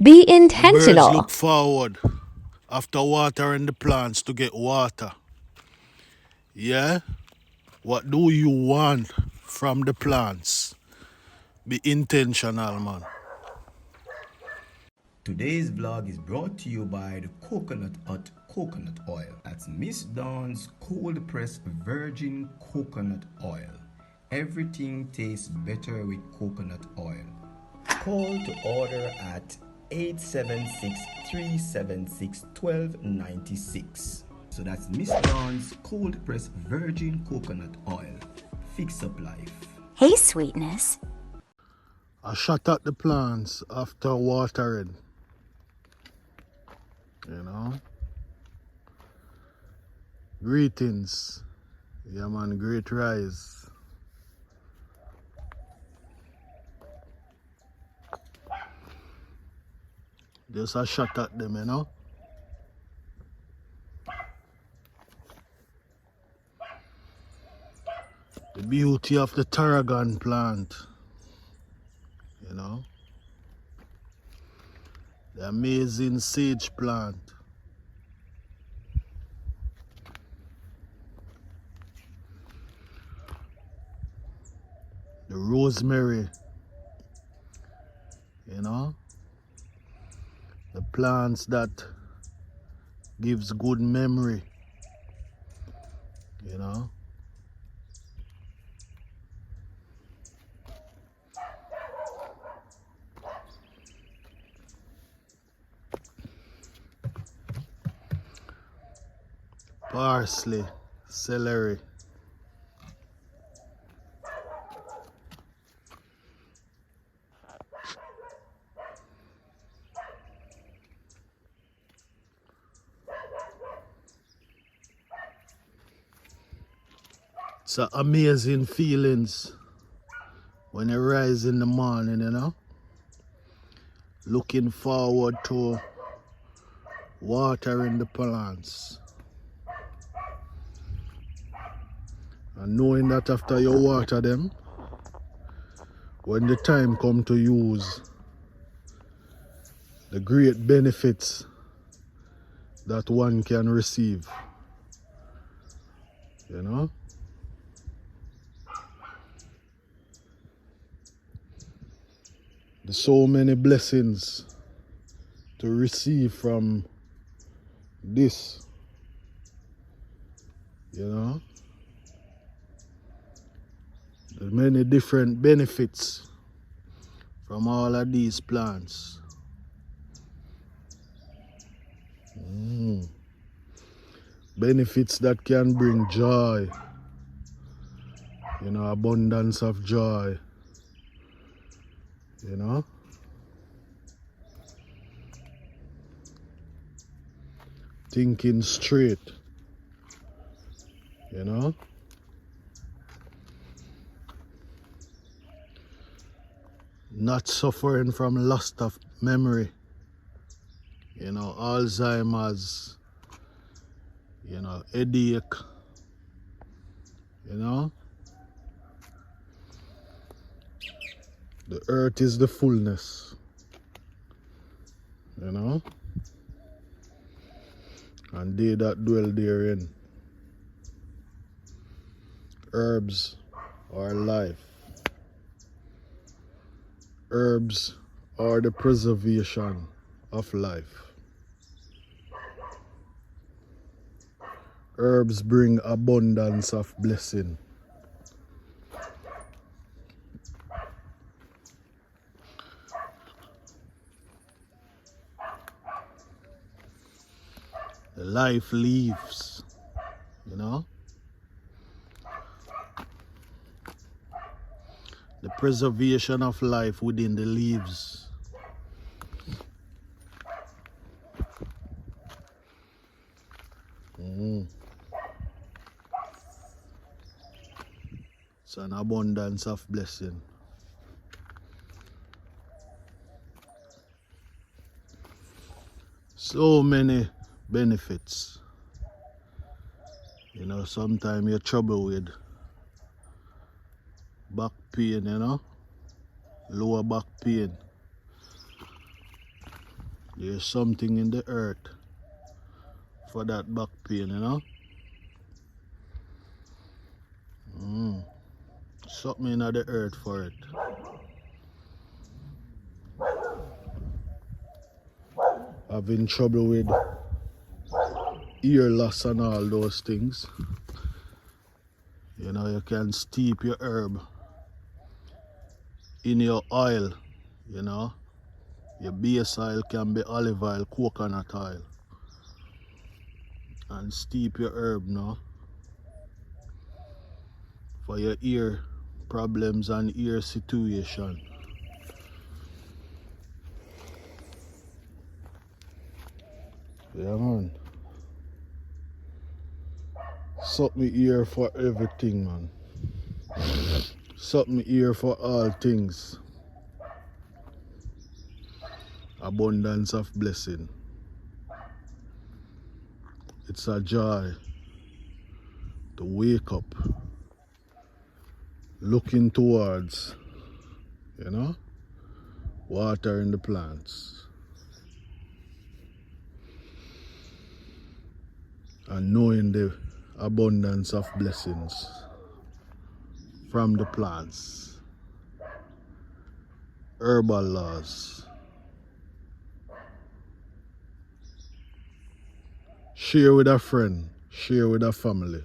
Be The birds intentional. look forward after watering the plants to get water. Yeah? What do you want from the plants? Be intentional, man. Today's vlog is brought to you by the Coconut Hut Coconut Oil. That's Miss Dawn's cold pressed virgin coconut oil. Everything tastes better with coconut oil. Call to order at 876-376-1296. So that's Miss Dawn's cold pressed virgin coconut oil. Fix up life. Hey, sweetness. I shot at the plants after watering, you know. Greetings. Yeah, man, great rise. Just a shot at them, you know. The beauty of the tarragon plant, you know. The amazing sage plant. The rosemary, you know. The plants that gives good memory, you know. Parsley, celery. It's an amazing feelings when you rise in the morning, you know. Looking forward to watering the plants. And knowing that after you water them, when the time come to use, the great benefits that one can receive, you know. There's so many blessings to receive from this, you know. There's many different benefits from all of these plants. Benefits that can bring joy, you know, abundance of joy, you know. Thinking straight, you know. Not suffering from loss of memory, you know, Alzheimer's, you know, headache, you know. The earth is the fullness, you know, and they that dwell therein. Herbs are life. Herbs are the preservation of life. Herbs bring abundance of blessing. The life leaves, you know. The preservation of life within the leaves. It's an abundance of blessing. So many benefits. You know, sometimes you're trouble with back pain, you know, lower back pain. There's something in the earth for that back pain, you know? Something in the earth for it. Having trouble with ear loss and all those things. You know, you can steep your herb in your oil, you know. Your base oil can be olive oil, coconut oil. And steep your herb now for your ear problems and ear situation. Yeah, man. Something here for everything, man. Something here for all things. Abundance of blessing. It's a joy to wake up looking towards, you know, watering the plants and knowing the abundance of blessings from the plants. Herbal laws. Share with a friend, share with a family.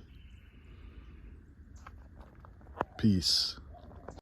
Peace.